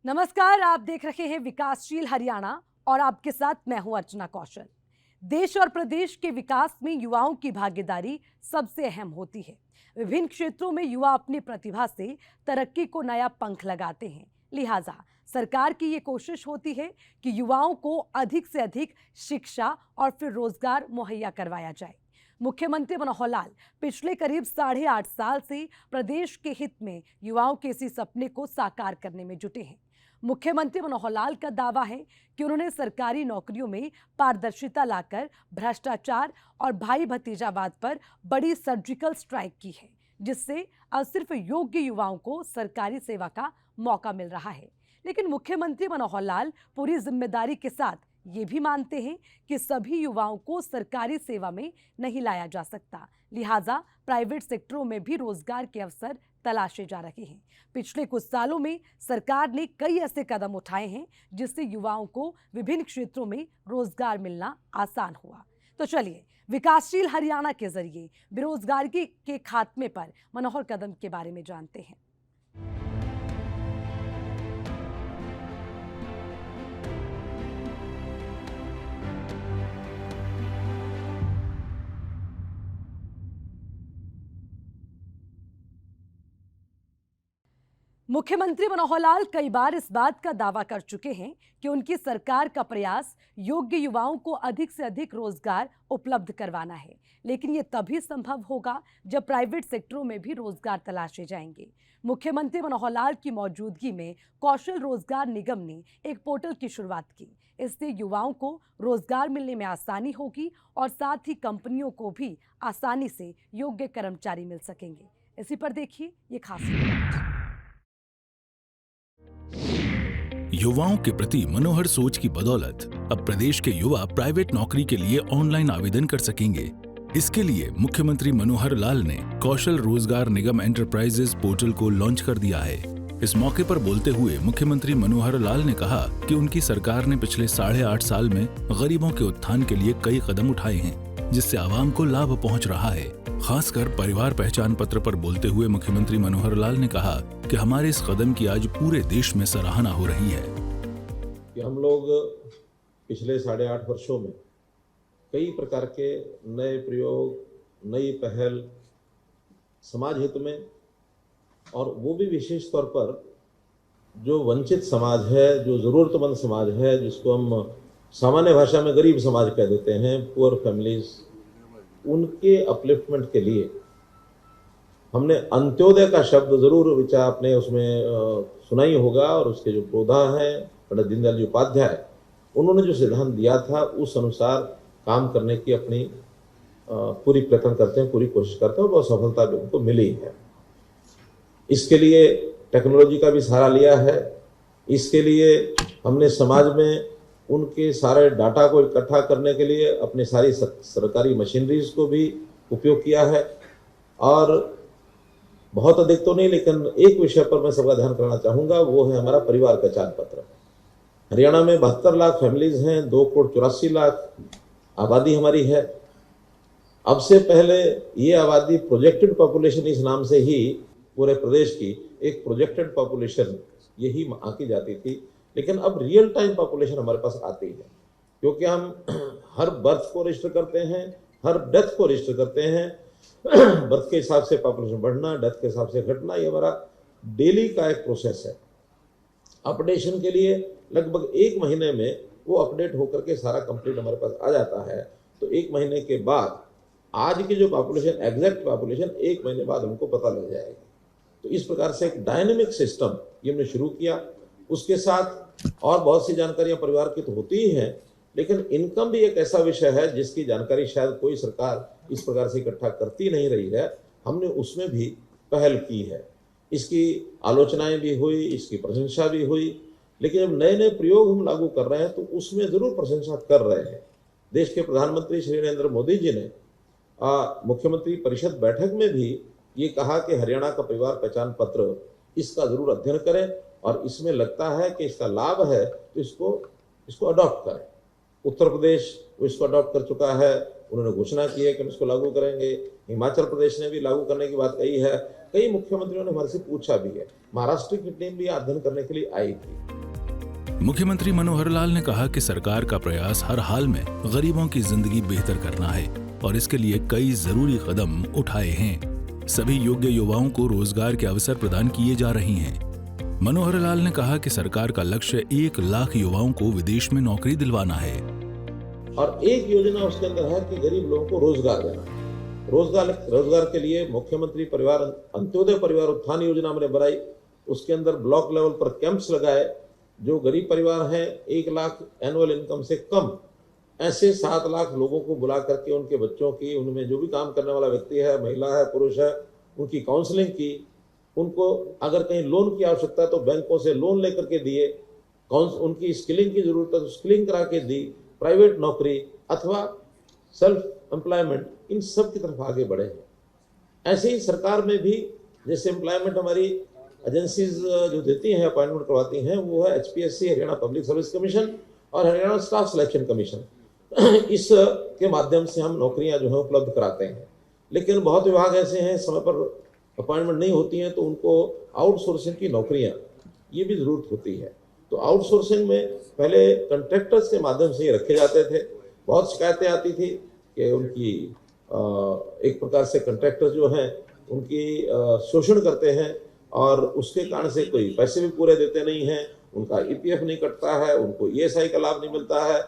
नमस्कार, आप देख रहे हैं विकासशील हरियाणा और आपके साथ मैं हूं अर्चना कौशल। देश और प्रदेश के विकास में युवाओं की भागीदारी सबसे अहम होती है। विभिन्न क्षेत्रों में युवा अपनी प्रतिभा से तरक्की को नया पंख लगाते हैं। लिहाजा सरकार की ये कोशिश होती है कि युवाओं को अधिक से अधिक शिक्षा और फिर रोजगार मुहैया करवाया जाए। मुख्यमंत्री मनोहर लाल पिछले करीब 8.5 साल से प्रदेश के हित में युवाओं के इसी सपने को साकार करने में जुटे हैं। मुख्यमंत्री मनोहर लाल का दावा है कि उन्होंने सरकारी नौकरियों में पारदर्शिता लाकर भ्रष्टाचार और भाई भतीजावाद पर बड़ी सर्जिकल स्ट्राइक की है, जिससे अब सिर्फ योग्य युवाओं को सरकारी सेवा का मौका मिल रहा है। लेकिन मुख्यमंत्री मनोहर लाल पूरी जिम्मेदारी के साथ ये भी मानते हैं कि सभी युवाओं को सरकारी सेवा में नहीं लाया जा सकता, लिहाजा प्राइवेट सेक्टरों में भी रोजगार के अवसर तलाशे जा रहे हैं। पिछले कुछ सालों में सरकार ने कई ऐसे कदम उठाए हैं जिससे युवाओं को विभिन्न क्षेत्रों में रोजगार मिलना आसान हुआ। तो चलिए विकासशील हरियाणा के जरिए बेरोजगारी के खात्मे पर मनोहर कदम के बारे में जानते हैं। मुख्यमंत्री मनोहर लाल कई बार इस बात का दावा कर चुके हैं कि उनकी सरकार का प्रयास योग्य युवाओं को अधिक से अधिक रोजगार उपलब्ध करवाना है, लेकिन यह तभी संभव होगा जब प्राइवेट सेक्टरों में भी रोजगार तलाशे जाएंगे। मुख्यमंत्री मनोहर लाल की मौजूदगी में कौशल रोजगार निगम ने एक पोर्टल की शुरुआत की। इससे युवाओं को रोजगार मिलने में आसानी होगी और साथ ही कंपनियों को भी आसानी से योग्य कर्मचारी मिल सकेंगे। इसी पर देखिए ये खास रिपोर्ट। युवाओं के प्रति मनोहर सोच की बदौलत अब प्रदेश के युवा प्राइवेट नौकरी के लिए ऑनलाइन आवेदन कर सकेंगे। इसके लिए मुख्यमंत्री मनोहर लाल ने कौशल रोजगार निगम एंटरप्राइजेज पोर्टल को लॉन्च कर दिया है। इस मौके पर बोलते हुए मुख्यमंत्री मनोहर लाल ने कहा कि उनकी सरकार ने पिछले 8.5 साल में गरीबों के उत्थान के लिए कई कदम उठाए हैं, जिससे आवाम को लाभ पहुंच रहा है। खासकर परिवार पहचान पत्र पर बोलते हुए मुख्यमंत्री मनोहर लाल ने कहा कि हमारे इस कदम की आज पूरे देश में सराहना हो रही है कि हम लोग पिछले 8.5 वर्षों में कई प्रकार के नए प्रयोग, नई पहल समाज हित में, और वो भी विशेष तौर पर जो वंचित समाज है, जो ज़रूरतमंद समाज है, जिसको हम सामान्य भाषा में गरीब समाज कह देते हैं, पुअर फैमिलीज, उनके अपलिफ्टमेंट के लिए हमने अंत्योदय का शब्द जरूर विचार आपने उसमें सुनाई होगा, और उसके जो प्रोधा हैं पंडित दीनदयाल जी उपाध्याय, उन्होंने जो सिद्धांत दिया था उस अनुसार काम करने की अपनी पूरी प्रयत्न करते हैं, पूरी कोशिश करते हैं, और बहुत सफलता भी उनको मिली है। इसके लिए टेक्नोलॉजी का भी सहारा लिया है। इसके लिए हमने समाज में उनके सारे डाटा को इकट्ठा करने के लिए अपनी सारी सरकारी मशीनरीज को भी उपयोग किया है। और बहुत अधिक तो नहीं, लेकिन एक विषय पर मैं सबका ध्यान करना चाहूँगा, वो है हमारा परिवार पहचान पत्र। हरियाणा में 72 लाख फैमिलीज हैं, 2,84,00,000 आबादी हमारी है। अब से पहले ये आबादी प्रोजेक्टेड पॉपुलेशन इस नाम से ही पूरे प्रदेश की एक प्रोजेक्टेड पॉपुलेशन यही आंकी जाती थी, लेकिन अब रियल टाइम पॉपुलेशन हमारे पास आती है, क्योंकि हम हर बर्थ को रजिस्टर करते हैं, हर डेथ को रजिस्टर करते हैं। बर्थ के हिसाब से पॉपुलेशन बढ़ना, डेथ के हिसाब से घटना, ये हमारा डेली का एक प्रोसेस है। अपडेशन के लिए लगभग 1 महीने में वो अपडेट होकर के सारा कंप्लीट हमारे पास आ जाता है। तो 1 महीने के बाद आज की जो पॉपुलेशन, एग्जैक्ट पॉपुलेशन 1 महीने बाद हमको पता लग जाएगी। तो इस प्रकार से एक डायनेमिक सिस्टम ये हमने शुरू किया। उसके साथ और बहुत सी जानकारियां परिवार की तो होती ही हैं, लेकिन इनकम भी एक ऐसा विषय है जिसकी जानकारी शायद कोई सरकार इस प्रकार से इकट्ठा करती नहीं रही है। हमने उसमें भी पहल की है। इसकी आलोचनाएं भी हुई, इसकी प्रशंसा भी हुई, लेकिन जब नए नए प्रयोग हम लागू कर रहे हैं तो उसमें जरूर प्रशंसा कर रहे हैं। देश के प्रधानमंत्री श्री नरेंद्र मोदी जी ने मुख्यमंत्री परिषद बैठक में भी ये कहा कि हरियाणा का परिवार पहचान पत्र, इसका जरूर अध्ययन करें, और इसमें लगता है कि इसका लाभ है तो इसको अडॉप्ट करें। उत्तर प्रदेश इसको अडॉप्ट कर चुका है, उन्होंने घोषणा की है कि हम इसको लागू करेंगे। हिमाचल प्रदेश ने भी लागू करने की बात कही है। कई मुख्यमंत्रियों ने हमारे से पूछा भी है। महाराष्ट्र की टीम भी अध्ययन करने के लिए आई थी। मुख्यमंत्री मनोहर लाल ने कहा कि सरकार का प्रयास हर हाल में गरीबों की जिंदगी बेहतर करना है और इसके लिए कई जरूरी कदम उठाए हैं। सभी योग्य युवाओं को रोजगार के अवसर प्रदान किए जा रहे हैं। मनोहर लाल ने कहा कि सरकार का लक्ष्य 1 लाख युवाओं को विदेश में नौकरी दिलवाना है और एक योजना उसके अंदर है कि गरीब लोगों को रोजगार देना। रोजगार के लिए मुख्यमंत्री परिवार अंत्योदय परिवार उत्थान योजना हमने बनाई। उसके अंदर ब्लॉक लेवल पर कैंप्स लगाए। जो गरीब परिवार हैं 1 लाख एनुअल इनकम से कम, ऐसे 7 लाख लोगों को बुला करके उनके बच्चों की, उनमें जो भी काम करने वाला व्यक्ति है, महिला है, पुरुष है, उनकी काउंसलिंग की। उनको अगर कहीं लोन की आवश्यकता है तो बैंकों से लोन लेकर के दिए। उनकी स्किलिंग की जरूरत है तो स्किलिंग करा के दी। प्राइवेट नौकरी अथवा सेल्फ एम्प्लॉयमेंट, इन सब की तरफ आगे बढ़े हैं। ऐसे ही सरकार में भी जैसे एम्प्लॉयमेंट हमारी एजेंसीज जो देती हैं, अपॉइंटमेंट करवाती हैं, वो है HPSC, Haryana public service commission और हरियाणा स्टाफ सिलेक्शन कमीशन। इस के माध्यम से हम नौकरियां जो है उपलब्ध कराते हैं। लेकिन बहुत विभाग ऐसे हैं समय पर अपॉइंटमेंट नहीं होती हैं तो उनको आउटसोर्सिंग की नौकरियां ये भी जरूरत होती है। तो आउटसोर्सिंग में पहले कॉन्ट्रैक्टर्स के माध्यम से ये रखे जाते थे। बहुत शिकायतें आती थी कि उनकी एक प्रकार से कॉन्ट्रैक्टर्स जो हैं उनकी शोषण करते हैं और उसके कारण से कोई पैसे भी पूरे देते नहीं हैं, उनका EPF नहीं कटता है, उनको ESI का लाभ नहीं मिलता है।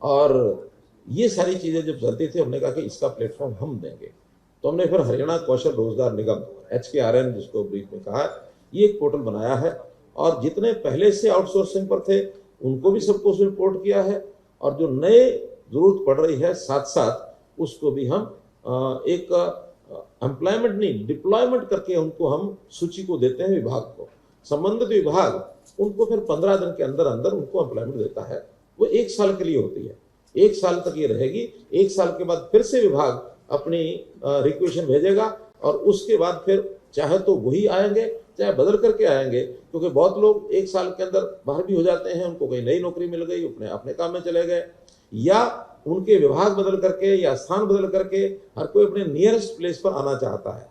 और ये सारी चीज़ें जब चलती थी, हमने कहा कि इसका प्लेटफॉर्म हम देंगे। तो हमने फिर हरियाणा कौशल रोजगार निगम HKRN जिसको ब्रीफ में कहा, ये एक पोर्टल बनाया है और जितने पहले से आउटसोर्सिंग पर थे उनको भी सबको उसमें रिपोर्ट किया है और जो नए जरूरत पड़ रही है साथ साथ उसको भी हम एक एम्प्लॉयमेंट नहीं डिप्लॉयमेंट करके उनको हम सूची को देते हैं विभाग को। संबंधित विभाग उनको फिर 15 दिन के अंदर अंदर उनको एम्प्लॉयमेंट देता है। वो 1 साल के लिए होती है, 1 साल तक ये रहेगी। 1 साल के बाद फिर से विभाग अपनी रिक्वेशन भेजेगा और उसके बाद फिर चाहे तो वही आएंगे चाहे बदल करके आएंगे, क्योंकि बहुत लोग 1 साल के अंदर बाहर भी हो जाते हैं, उनको कहीं नई नौकरी मिल गई, अपने अपने काम में चले गए, या उनके विभाग बदल करके या स्थान बदल करके हर कोई अपने नियरेस्ट प्लेस पर आना चाहता है,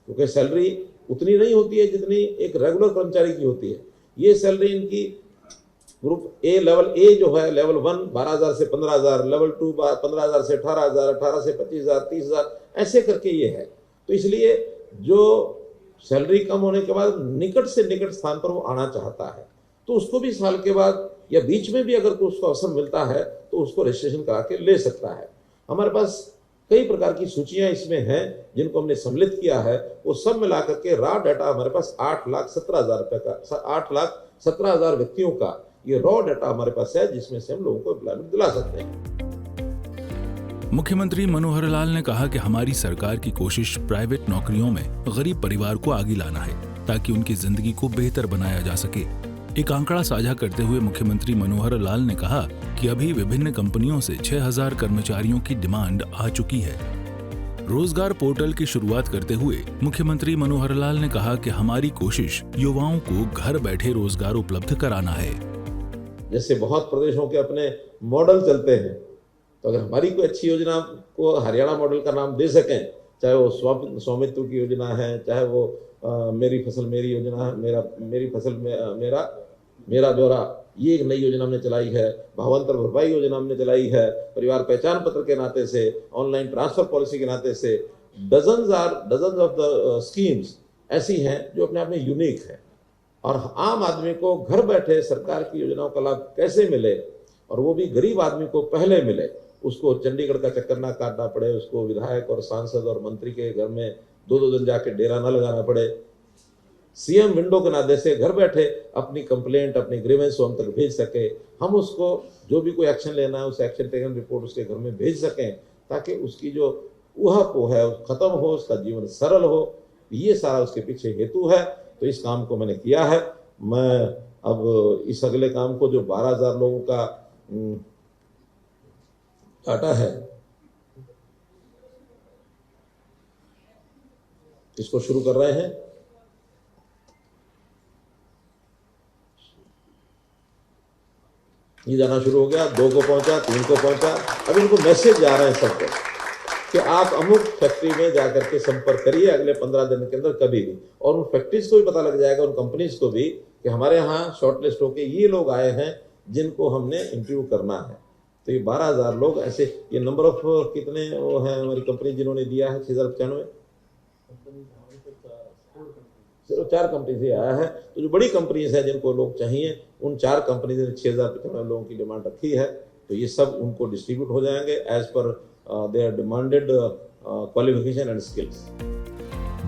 क्योंकि सैलरी उतनी नहीं होती है जितनी एक रेगुलर कर्मचारी की होती है। ये सैलरी इनकी ग्रुप ए लेवल ए जो है लेवल 1 12,000 से 15,000, लेवल 2 15,000 से 18,000, 18 से 25,000, 30,000 ऐसे करके ये है। तो इसलिए जो सैलरी कम होने के बाद निकट से निकट स्थान पर वो आना चाहता है तो उसको भी साल के बाद या बीच में भी अगर उसको अवसर मिलता है तो उसको रजिस्ट्रेशन करा के ले सकता है। हमारे पास कई प्रकार की सूचियां इसमें हैं जिनको हमने सम्मिलित किया है। वो सब मिला करके रॉ डाटा हमारे पास 8,17,000 रुपए का 8,17,000 व्यक्तियों का ये रॉ डाटा हमारे पास है जिसमें से हम लोगों को एम्प्लॉयमेंट दिला सकते हैं। मुख्यमंत्री मनोहर लाल ने कहा कि हमारी सरकार की कोशिश प्राइवेट नौकरियों में गरीब परिवार को आगे लाना है ताकि उनकी जिंदगी को बेहतर बनाया जा सके। एक आंकड़ा साझा करते हुए मुख्यमंत्री मनोहर लाल ने कहा कि अभी विभिन्न कंपनियों से 6,000 कर्मचारियों की डिमांड आ चुकी है। रोजगार पोर्टल की शुरुआत करते हुए मुख्यमंत्री मनोहर लाल ने कहा कि हमारी कोशिश युवाओं को घर बैठे रोजगार उपलब्ध कराना है। जैसे बहुत प्रदेशों के अपने मॉडल चलते हैं, तो अगर हमारी कोई अच्छी योजना को हरियाणा मॉडल का नाम दे सकें, चाहे वो स्वामित्व की योजना है, चाहे वो मेरी फसल मेरी योजना है, मेरी फसल मेरा ब्यौरा, ये एक नई योजना हमने चलाई है, भावांतर भरपाई योजना हमने चलाई है, परिवार पहचान पत्र के नाते से, ऑनलाइन ट्रांसफर पॉलिसी के नाते से डजन्स ऑफ द स्कीम्स ऐसी हैं जो अपने आप में यूनिक है। और आम आदमी को घर बैठे सरकार की योजनाओं का लाभ कैसे मिले और वो भी गरीब आदमी को पहले मिले, उसको चंडीगढ़ का चक्कर ना काटना पड़े, उसको विधायक और सांसद और मंत्री के घर में 2-2 दिन जाके डेरा ना लगाना पड़े, CM विंडो के नाते से घर बैठे अपनी कंप्लेंट अपनी ग्रीवेंस हम तक भेज सके, हम उसको जो भी कोई एक्शन लेना है उस एक्शन टेकन रिपोर्ट उसके घर में भेज सकें ताकि उसकी जो ऊहापोह है खत्म हो, उसका जीवन सरल हो। ये सारा उसके पीछे हेतु है। तो इस काम को मैंने किया है। मैं अब इस अगले काम को जो 12,000 लोगों का डाटा है इसको शुरू कर रहे हैं। ये जाना शुरू हो गया, 2 को पहुंचा, 3 को पहुंचा, अब इनको मैसेज जा रहे हैं सबको। कि आप अमुक फैक्ट्री में जाकर के संपर्क करिए अगले 15 दिन के अंदर कभी भी, और उन फैक्ट्रीज को भी पता लग जाएगा, उन कंपनीज को भी, कि हमारे यहाँ शॉर्टलिस्ट होके ये लोग आए हैं जिनको हमने इंटरव्यू करना है। तो ये 12,000 लोग ऐसे, ये नंबर ऑफ कितने वो हैं हमारी कंपनी जिन्होंने दिया है 6,095, सिर्फ 4 कंपनी से आया है। तो जो बड़ी कंपनीज हैं जिनको लोग चाहिए, उन 4 कंपनी ने 6,095 लोगों की डिमांड रखी है। तो ये सब उनको डिस्ट्रीब्यूट हो जाएंगे as per their demanded qualification and skills.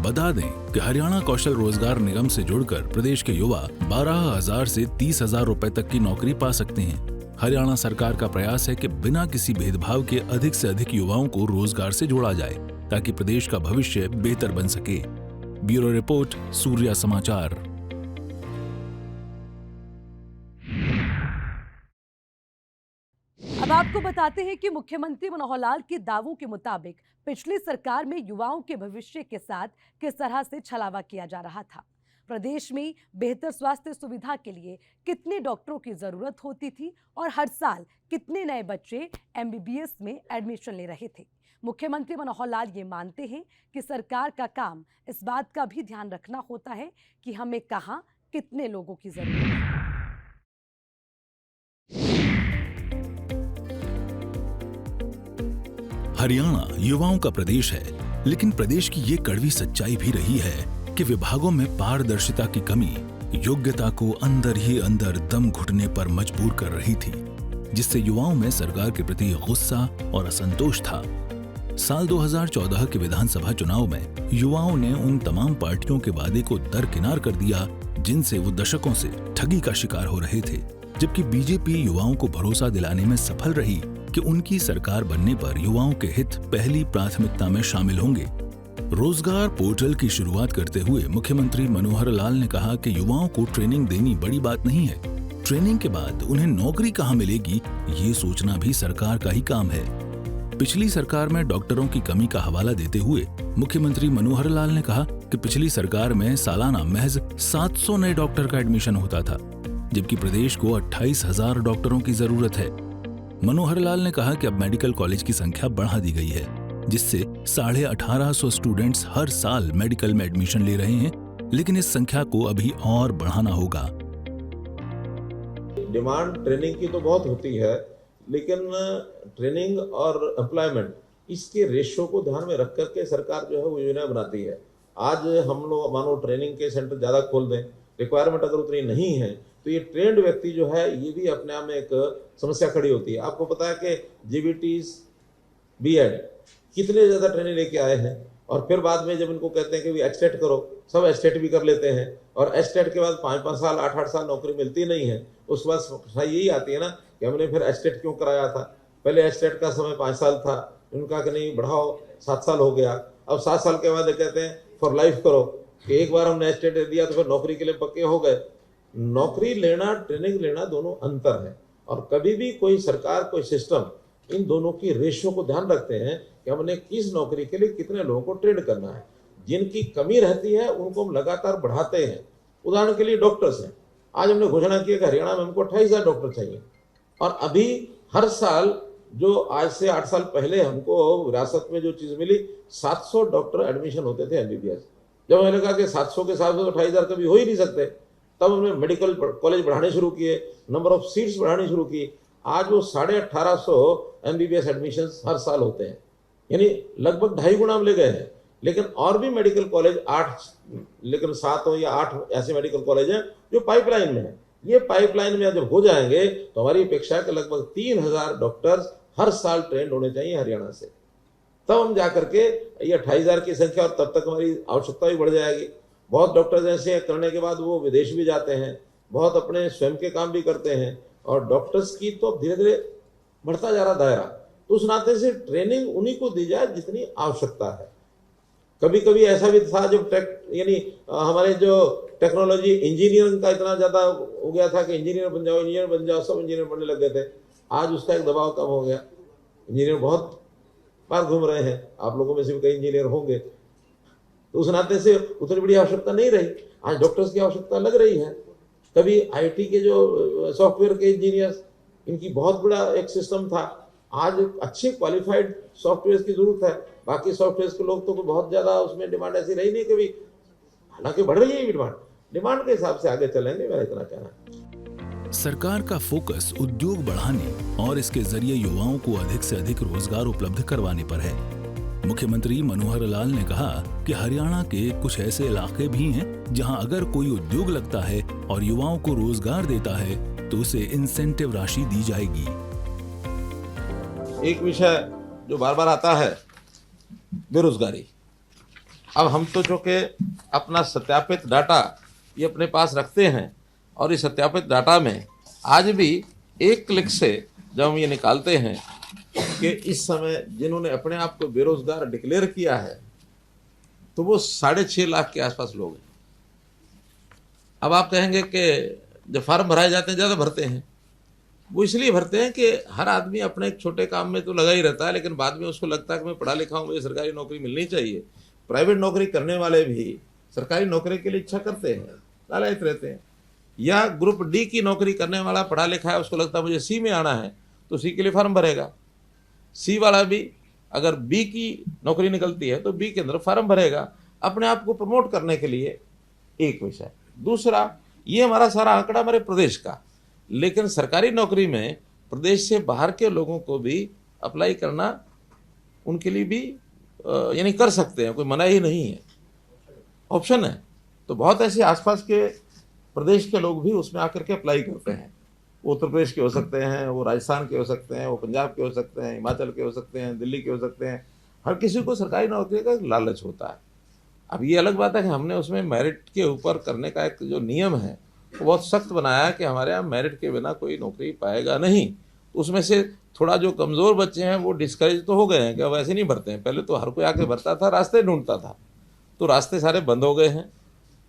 बता दें कि हरियाणा कौशल रोजगार निगम से जुड़कर प्रदेश के युवा 12,000 से 30,000 रुपए तक की नौकरी पा सकते हैं। हरियाणा सरकार का प्रयास है कि बिना किसी भेदभाव के अधिक से अधिक युवाओं को रोजगार से जोड़ा जाए ताकि प्रदेश का भविष्य बेहतर बन सके। ब्यूरो रिपोर्ट, सूर्या समाचार। अब आपको बताते हैं कि मुख्यमंत्री मनोहर लाल के दावों के मुताबिक पिछली सरकार में युवाओं के भविष्य के साथ किस तरह से छलावा किया जा रहा था। प्रदेश में बेहतर स्वास्थ्य सुविधा के लिए कितने डॉक्टरों की जरूरत होती थी और हर साल कितने नए बच्चे MBBS में एडमिशन ले रहे थे। मुख्यमंत्री मनोहर लाल ये मानते हैं कि सरकार का काम इस बात का भी ध्यान रखना होता है कि हमें कहां कितने लोगों की जरूरत है। हरियाणा युवाओं का प्रदेश है, लेकिन प्रदेश की ये कड़वी सच्चाई भी रही है कि विभागों में पारदर्शिता की कमी योग्यता को अंदर ही अंदर दम घुटने पर मजबूर कर रही थी, जिससे युवाओं में सरकार के प्रति गुस्सा और असंतोष था। साल 2014 के विधानसभा चुनाव में युवाओं ने उन तमाम पार्टियों के वादे को दरकिनार कर दिया जिनसे वो दशकों से ठगी का शिकार हो रहे थे, जबकि बीजेपी युवाओं को भरोसा दिलाने में सफल रही कि उनकी सरकार बनने पर युवाओं के हित पहली प्राथमिकता में शामिल होंगे। रोजगार पोर्टल की शुरुआत करते हुए मुख्यमंत्री मनोहर लाल ने कहा कि युवाओं को ट्रेनिंग देनी बड़ी बात नहीं है, ट्रेनिंग के बाद उन्हें नौकरी कहां मिलेगी ये सोचना भी सरकार का ही काम है। पिछली सरकार में डॉक्टरों की कमी का हवाला देते हुए मुख्यमंत्री मनोहर लाल ने कहा कि पिछली सरकार में सालाना महज 700 नए डॉक्टर का एडमिशन होता था, जबकि प्रदेश को 28,000 डॉक्टरों की जरूरत है। मनोहर लाल ने कहा कि अब मेडिकल कॉलेज की संख्या बढ़ा दी गई है, जिससे 1850 स्टूडेंट्स हर साल मेडिकल में एडमिशन ले रहे हैं, लेकिन इस संख्या को अभी और बढ़ाना होगा। डिमांड ट्रेनिंग की तो बहुत होती है, लेकिन ट्रेनिंग और एम्प्लॉयमेंट इसके रेशियो को ध्यान में रख करके सरकार जो है वो योजना बनाती है। आज हम लोग मानो ट्रेनिंग के सेंटर ज़्यादा खोल दें, रिक्वायरमेंट अगर उतनी नहीं है तो ये ट्रेंड व्यक्ति जो है ये भी अपने आप में एक समस्या खड़ी होती है। आपको पता है कि GBTs B.Ed कितने ज़्यादा ट्रेनिंग लेके आए हैं, और फिर बाद में जब इनको कहते हैं कि एस्टेट करो, सब एस्टेट भी कर लेते हैं, और एस्टेट के बाद 5-5 साल 8-8 साल नौकरी मिलती नहीं है। उसके बाद सही यही आती है ना कि हमने फिर एस्टेट क्यों कराया था। पहले एस्टेट का समय 5 साल था, उनका कि नहीं बढ़ाओ 7 साल हो गया। अब 7 साल के बाद कहते हैं फॉर लाइफ करो, कि एक बार हमने एस्टेट दिया तो फिर नौकरी के लिए पक्के हो गए। नौकरी लेना ट्रेनिंग लेना दोनों अंतर है, और कभी भी कोई सरकार कोई सिस्टम इन दोनों की रेशियो को ध्यान रखते हैं कि हमने किस नौकरी के लिए कितने लोगों को ट्रेन करना है। जिनकी कमी रहती है उनको हम लगातार बढ़ाते हैं। उदाहरण के लिए डॉक्टर्स हैं, आज हमने घोषणा की कि हरियाणा में हमको 28,000 डॉक्टर चाहिए, और अभी हर साल जो आज से 8 साल पहले हमको विरासत में जो चीज़ मिली 700 डॉक्टर एडमिशन होते थे MBBS। जब मैंने कहा कि 700 के साथ 28,000 कभी हो ही नहीं सकते, तब हमने मेडिकल कॉलेज बढ़ाने शुरू किए, नंबर ऑफ सीट्स बढ़ानी शुरू की। आज वो 1850 MBBS एडमिशन हर साल होते हैं, यानी लगभग 2.5 गुना हम ले गए हैं। लेकिन और भी मेडिकल कॉलेज 7 हो या 8 ऐसे मेडिकल कॉलेज हैं जो पाइपलाइन में है। ये पाइपलाइन में जब हो जाएंगे तो हमारी अपेक्षा है कि लगभग 3,000 डॉक्टर्स हर साल ट्रेंड होने चाहिए हरियाणा से, तब हम जाकर के ये 28,000 की संख्या, और तब तक हमारी आवश्यकता भी बढ़ जाएगी। बहुत डॉक्टर्स ऐसे करने के बाद वो विदेश भी जाते हैं, बहुत अपने स्वयं के काम भी करते हैं, और डॉक्टर्स की तो धीरे धीरे बढ़ता जा रहा दायरा। तो उस नाते से ट्रेनिंग उन्हीं को दी जाए जितनी आवश्यकता है। कभी कभी ऐसा भी था जब यानी हमारे जो टेक्नोलॉजी इंजीनियरिंग का इतना ज़्यादा हो गया था कि इंजीनियर बन जाओ, सब इंजीनियर बनने लग गए थे। आज उसका एक दबाव कम हो गया, इंजीनियर बहुत बार घूम रहे हैं, आप लोगों में से भी कई इंजीनियर होंगे, तो उस नाते से उतनी बड़ी आवश्यकता नहीं रही। आज डॉक्टर्स की आवश्यकता लग रही है। कभी IT के जो सॉफ्टवेयर के इंजीनियर्स, इनकी बहुत बड़ा एक सिस्टम था, आज अच्छे क्वालिफाइड सॉफ्टवेयर की जरूरत है। बाकी सॉफ्टवेयर के लोग तो बहुत ज़्यादा उसमें डिमांड ऐसी रही नहीं कभी, हालांकि बढ़ रही है डिमांड के हिसाब से आगे चलेंगे, मेरा इतना कहना है। सरकार का फोकस उद्योग बढ़ाने और इसके जरिए युवाओं को अधिक से अधिक रोजगार उपलब्ध करवाने पर है। मुख्यमंत्री मनोहर लाल ने कहा कि हरियाणा के कुछ ऐसे इलाके भी हैं जहां अगर कोई उद्योग लगता है और युवाओं को रोजगार देता है तो उसे इंसेंटिव राशि दी जाएगी। एक विषय जो बार बार आता है, बेरोजगारी। अब हम तो चूंकि अपना सत्यापित डाटा ये अपने पास रखते हैं और इस सत्यापित डाटा में आज भी एक क्लिक से जब हम ये निकालते हैं कि इस समय जिन्होंने अपने आप को बेरोजगार डिक्लेयर किया है तो वो 6.5 लाख के आसपास लोग हैं। अब आप कहेंगे कि जब फार्म भराए जाते हैं ज़्यादा भरते हैं, वो इसलिए भरते हैं कि हर आदमी अपने एक छोटे काम में तो लगा ही रहता है, लेकिन बाद में उसको लगता है कि मैं पढ़ा लिखा हूँ, मुझे सरकारी नौकरी मिलनी चाहिए। प्राइवेट नौकरी करने वाले भी सरकारी नौकरी के लिए इच्छा करते हैं, लालयित रहते हैं। या ग्रुप डी की नौकरी करने वाला पढ़ा लिखा है, उसको लगता है मुझे सी में आना है तो सी के लिए फॉर्म भरेगा। सी वाला भी अगर बी की नौकरी निकलती है तो बी के अंदर फॉर्म भरेगा, अपने आप को प्रमोट करने के लिए। एक विषय। दूसरा, ये हमारा सारा आंकड़ा हमारे प्रदेश का, लेकिन सरकारी नौकरी में प्रदेश से बाहर के लोगों को भी अप्लाई करना उनके लिए भी यानी कर सकते हैं, कोई मना ही नहीं है, ऑप्शन है। तो बहुत ऐसे आसपास के प्रदेश के लोग भी उसमें आकर के अप्लाई करते हैं। वो उत्तर प्रदेश के हो सकते हैं, वो राजस्थान के हो सकते हैं, वो पंजाब के हो सकते हैं, हिमाचल के हो सकते हैं, दिल्ली के हो सकते हैं। हर किसी को सरकारी नौकरी का एक लालच होता है। अब ये अलग बात है कि हमने उसमें मेरिट के ऊपर करने का एक जो नियम है वो बहुत सख्त बनाया है कि हमारे यहाँ मेरिट के बिना कोई नौकरी पाएगा नहीं। तो उसमें से थोड़ा जो कमज़ोर बच्चे हैं वो डिस्करेज तो हो गए हैं कि अब ऐसे नहीं भरते हैं। पहले तो हर कोई आके भरता था, रास्ते ढूंढता था, तो रास्ते सारे बंद हो गए हैं।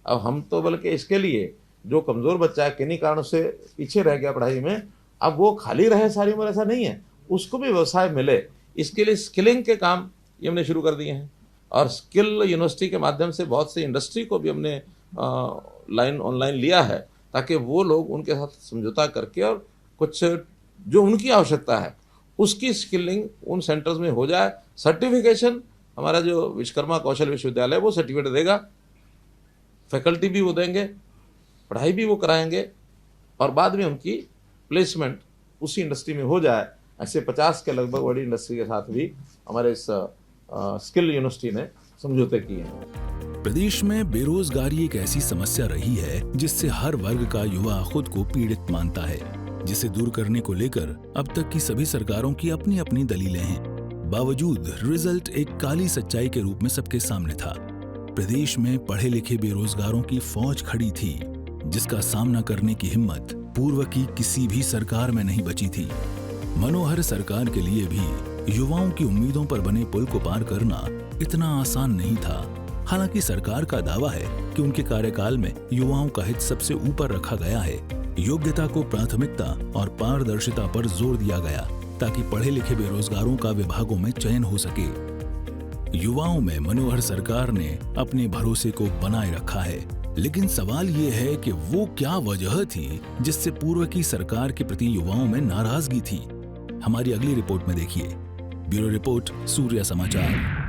अब हम तो बल्कि इसके लिए जो कमज़ोर बच्चा है किन्हीं कारणों से पीछे रह गया पढ़ाई में, अब वो खाली रहे सारी उम्र, ऐसा नहीं है, उसको भी व्यवसाय मिले, इसके लिए स्किलिंग के काम ये हमने शुरू कर दिए हैं। और स्किल यूनिवर्सिटी के माध्यम से बहुत सी इंडस्ट्री को भी हमने ऑनलाइन लिया है, ताकि वो लोग उनके साथ समझौता करके और कुछ जो उनकी आवश्यकता है उसकी स्किलिंग उन सेंटर्स में हो जाए। सर्टिफिकेशन हमारा जो विश्वकर्मा कौशल विश्वविद्यालय वो सर्टिफिकेट देगा, फैकल्टी भी वो देंगे, पढ़ाई भी वो कराएंगे और बाद में उनकी प्लेसमेंट उसी इंडस्ट्री में हो जाए। ऐसे 50 के लगभग बड़ी इंडस्ट्री के साथ भी हमारे इस स्किल यूनिवर्सिटी ने समझौते किए हैं। प्रदेश में बेरोजगारी एक ऐसी समस्या रही है जिससे हर वर्ग का युवा खुद को पीड़ित मानता है, जिसे दूर करने को लेकर अब तक की सभी सरकारों की अपनी अपनी दलीलें हैं। बावजूद रिजल्ट एक काली सच्चाई के रूप में सबके सामने था। प्रदेश में पढ़े लिखे बेरोजगारों की फौज खड़ी थी, जिसका सामना करने की हिम्मत पूर्व की किसी भी सरकार में नहीं बची थी। मनोहर सरकार के लिए भी युवाओं की उम्मीदों पर बने पुल को पार करना इतना आसान नहीं था। हालांकि सरकार का दावा है कि उनके कार्यकाल में युवाओं का हित सबसे ऊपर रखा गया है। योग्यता को प्राथमिकता और पारदर्शिता पर जोर दिया गया ताकि पढ़े लिखे बेरोजगारों का विभागों में चयन हो सके। युवाओं में मनोहर सरकार ने अपने भरोसे को बनाए रखा है, लेकिन सवाल ये है कि वो क्या वजह थी जिससे पूर्व की सरकार के प्रति युवाओं में नाराजगी थी। हमारी अगली रिपोर्ट में देखिए। ब्यूरो रिपोर्ट, सूर्य समाचार।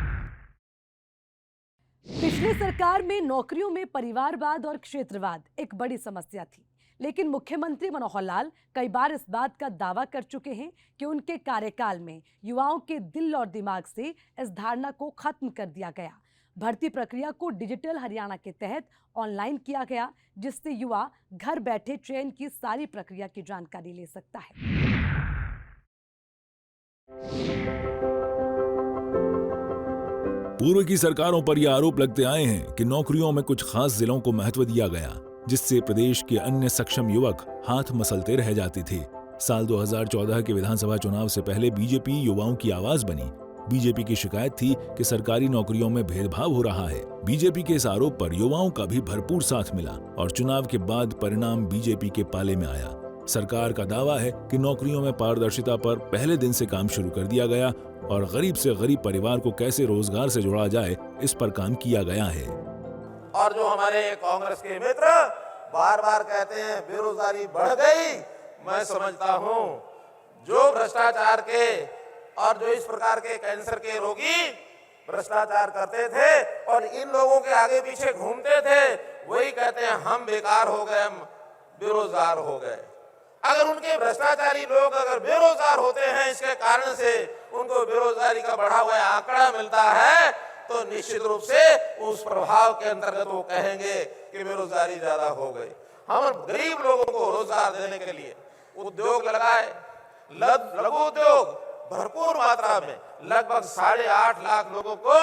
पिछली सरकार में नौकरियों में परिवारवाद और क्षेत्रवाद एक बड़ी समस्या थी, लेकिन मुख्यमंत्री मनोहर लाल कई बार इस बात का दावा कर चुके हैं कि उनके कार्यकाल में युवाओं के दिल और दिमाग से इस धारणा को खत्म कर दिया गया। भर्ती प्रक्रिया को डिजिटल हरियाणा के तहत ऑनलाइन किया गया, जिससे युवा घर बैठे चयन की सारी प्रक्रिया की जानकारी ले सकता है। पूर्व की सरकारों पर यह आरोप लगते आए हैं कि नौकरियों में कुछ खास जिलों को महत्व दिया गया, जिससे प्रदेश के अन्य सक्षम युवक हाथ मसलते रह जाते थे। साल 2014 के विधानसभा चुनाव से पहले बीजेपी युवाओं की आवाज बनी। बीजेपी की शिकायत थी कि सरकारी नौकरियों में भेदभाव हो रहा है। बीजेपी के इस आरोप पर युवाओं का भी भरपूर साथ मिला और चुनाव के बाद परिणाम बीजेपी के पाले में आया। सरकार का दावा है कि नौकरियों में पारदर्शिता पर पहले दिन से काम शुरू कर दिया गया और गरीब से गरीब परिवार को कैसे रोजगार से जोड़ा जाए, इस पर काम किया गया है। और जो हमारे कांग्रेस के मित्र बार बार कहते हैं बेरोजगारी बढ़ गई, मैं समझता हूं जो भ्रष्टाचार के और जो इस प्रकार के कैंसर के रोगी भ्रष्टाचार करते थे और इन लोगों के आगे पीछे घूमते थे, वही कहते हैं हम बेकार हो गए, हम बेरोजगार हो गए। अगर उनके भ्रष्टाचारी लोग अगर बेरोजगार होते हैं, इसके कारण से उनको बेरोजगारी का बढ़ा हुआ आंकड़ा मिलता है, तो निश्चित रूप से उस प्रभाव के अंतर्गत वो कहेंगे कि बेरोजगारी ज्यादा हो गई। हम गरीब लोगों को रोजगार देने के लिए उद्योग लगाए, लघु उद्योग भरपूर मात्रा में, लगभग 8.5 लाख लोगों को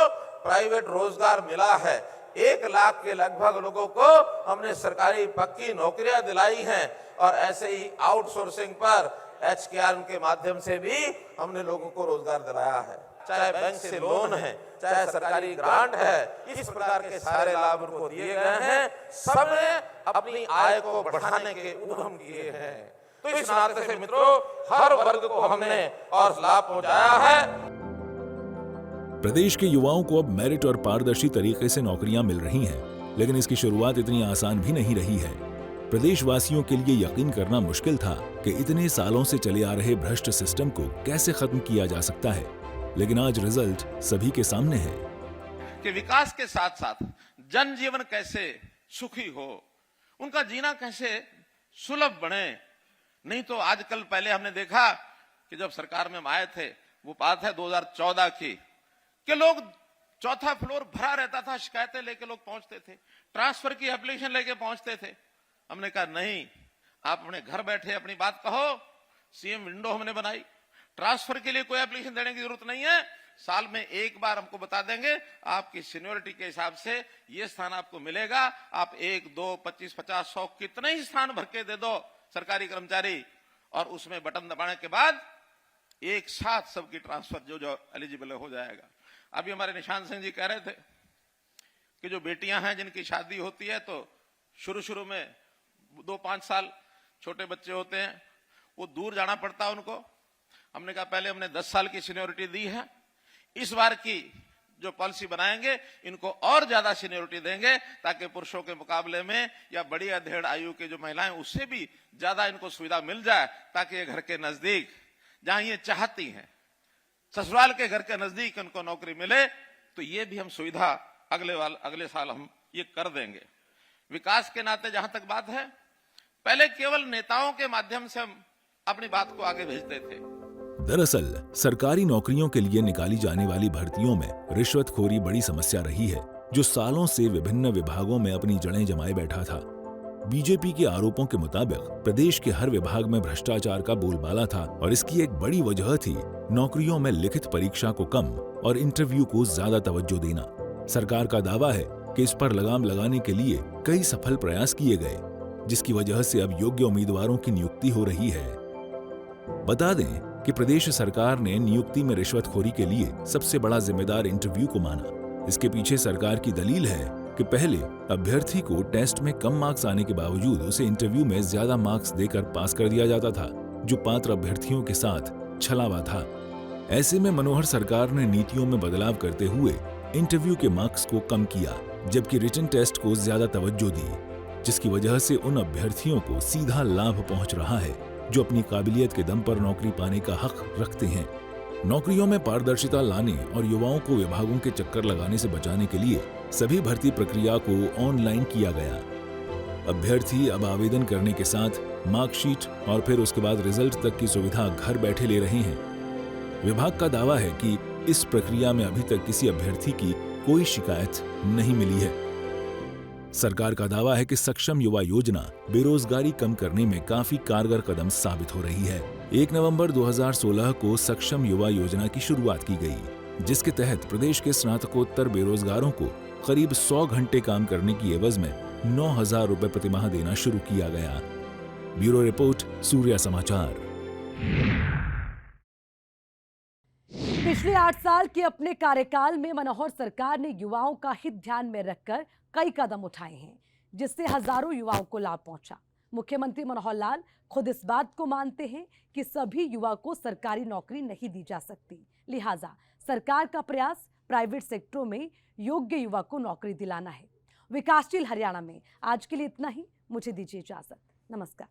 प्राइवेट रोजगार मिला है। 1 लाख के लगभग लोगों को हमने सरकारी पक्की नौकरियां दिलाई हैं और ऐसे ही आउटसोर्सिंग पर HKR के माध्यम से भी हमने लोगों को रोजगार दिलाया है। चाहे बैंक से लोन है, चाहे सरकारी ग्रांट है, इस प्रकार के सारे लाभ उनको दिए गए हैं। सबने अपनी आय को बढ़ाने के उद्यम किए हैं। तो इस नाते से मित्रों, हर वर्ग को हमने और लाभ पहुंचाया है। प्रदेश के युवाओं को अब मेरिट और पारदर्शी तरीके से नौकरियां मिल रही हैं, लेकिन इसकी शुरुआत इतनी आसान भी नहीं रही है। प्रदेशवासियों के लिए यकीन करना मुश्किल था कि इतने सालों से चले आ रहे भ्रष्ट सिस्टम को कैसे खत्म किया जा सकता है, लेकिन आज रिजल्ट सभी के सामने है कि विकास के साथ साथ जनजीवन कैसे सुखी हो, उनका जीना कैसे सुलभ बने। नहीं तो आजकल, पहले हमने देखा कि जब सरकार में हम आए थे, वो बात है 2014 की, कि लोग चौथा फ्लोर भरा रहता था, शिकायतें लेके लोग पहुंचते थे, ट्रांसफर की एप्लीकेशन लेके पहुंचते थे। हमने कहा नहीं, आप अपने घर बैठे अपनी बात कहो। सीएम विंडो हमने बनाई, ट्रांसफर के लिए कोई एप्लीकेशन देने की जरूरत नहीं है, साल में एक बार हमको बता देंगे, आपकी सीनियोरिटी के हिसाब से ये स्थान आपको मिलेगा, आप 1, 2, 25, 50, 100 कितने ही स्थान भर के दे दो सरकारी कर्मचारी, और उसमें बटन दबाने के बाद एक साथ सबकी ट्रांसफर जो एलिजिबल हो जाएगा। अभी हमारे निशान सिंह जी कह रहे थे कि जो बेटियां हैं जिनकी शादी होती है, तो शुरू में 2-5 साल छोटे बच्चे होते हैं, वो दूर जाना पड़ता है उनको। हमने कहा पहले हमने 10 साल की सीनियोरिटी दी है, इस बार की जो पॉलिसी बनाएंगे इनको और ज्यादा सीनियोरिटी देंगे, ताकि पुरुषों के मुकाबले में या बड़ी अधेड़ आयु के जो महिलाएं, उससे भी ज्यादा इनको सुविधा मिल जाए, ताकि ये घर के नजदीक, जहां ये चाहती हैं, ससुराल के घर के नजदीक उनको नौकरी मिले। तो ये भी हम सुविधा अगले साल हम ये कर देंगे। विकास के नाते जहां तक बात है, पहले केवल नेताओं के माध्यम से हम अपनी बात को आगे भेजते थे। दरअसल सरकारी नौकरियों के लिए निकाली जाने वाली भर्तियों में रिश्वतखोरी बड़ी समस्या रही है, जो सालों से विभिन्न विभागों में अपनी जड़ें जमाए बैठा था। बीजेपी के आरोपों के मुताबिक प्रदेश के हर विभाग में भ्रष्टाचार का बोलबाला था, और इसकी एक बड़ी वजह थी नौकरियों में लिखित परीक्षा को कम और इंटरव्यू को ज्यादा तवज्जो देना। सरकार का दावा है कि इस पर लगाम लगाने के लिए कई सफल प्रयास किए गए, जिसकी वजह से अब योग्य उम्मीदवारों की नियुक्ति हो रही है। बता दें कि प्रदेश सरकार ने नियुक्ति में रिश्वतखोरी के लिए सबसे बड़ा जिम्मेदार इंटरव्यू को माना। इसके पीछे सरकार की दलील है कि पहले अभ्यर्थी को टेस्ट में कम मार्क्स आने के बावजूद उसे इंटरव्यू में ज्यादा मार्क्स देकर पास कर दिया जाता था, जो पात्र अभ्यर्थियों के साथ छलावा था। ऐसे में मनोहर सरकार ने नीतियों में बदलाव करते हुए इंटरव्यू के मार्क्स को कम किया, जबकि रिटन टेस्ट को ज्यादा तवज्जो दी, जिसकी वजह से उन अभ्यर्थियों को सीधा लाभ पहुंच रहा है जो अपनी काबिलियत के दम पर नौकरी पाने का हक रखते हैं। नौकरियों में पारदर्शिता लाने और युवाओं को विभागों के चक्कर लगाने से बचाने के लिए सभी भर्ती प्रक्रिया को ऑनलाइन किया गया। अभ्यर्थी अब आवेदन करने के साथ मार्कशीट और फिर उसके बाद रिजल्ट तक की सुविधा घर बैठे ले रहे हैं। विभाग का दावा है कि इस प्रक्रिया में अभी तक किसी अभ्यर्थी की कोई शिकायत नहीं मिली है। सरकार का दावा है कि सक्षम युवा योजना बेरोजगारी कम करने में काफी कारगर कदम साबित हो रही है। 1 नवंबर 2016 को सक्षम युवा योजना की शुरुआत की गई, जिसके तहत प्रदेश के स्नातकोत्तर बेरोजगारों को करीब 100 घंटे काम करने की एवज में 9,000 रुपए प्रतिमाह देना शुरू किया गया। ब्यूरो रिपोर्ट, सूर्या समाचार। पिछले 8 साल के अपने कार्यकाल में मनोहर सरकार ने युवाओं का हित ध्यान में रखकर कई कदम उठाए हैं, जिससे हजारों युवाओं को लाभ पहुंचा। मुख्यमंत्री मनोहर लाल खुद इस बात को मानते हैं कि सभी युवा को सरकारी नौकरी नहीं दी जा सकती, लिहाजा सरकार का प्रयास प्राइवेट सेक्टरों में योग्य युवा को नौकरी दिलाना है। विकासशील हरियाणा में आज के लिए इतना ही। मुझे दीजिए इजाजत। नमस्कार।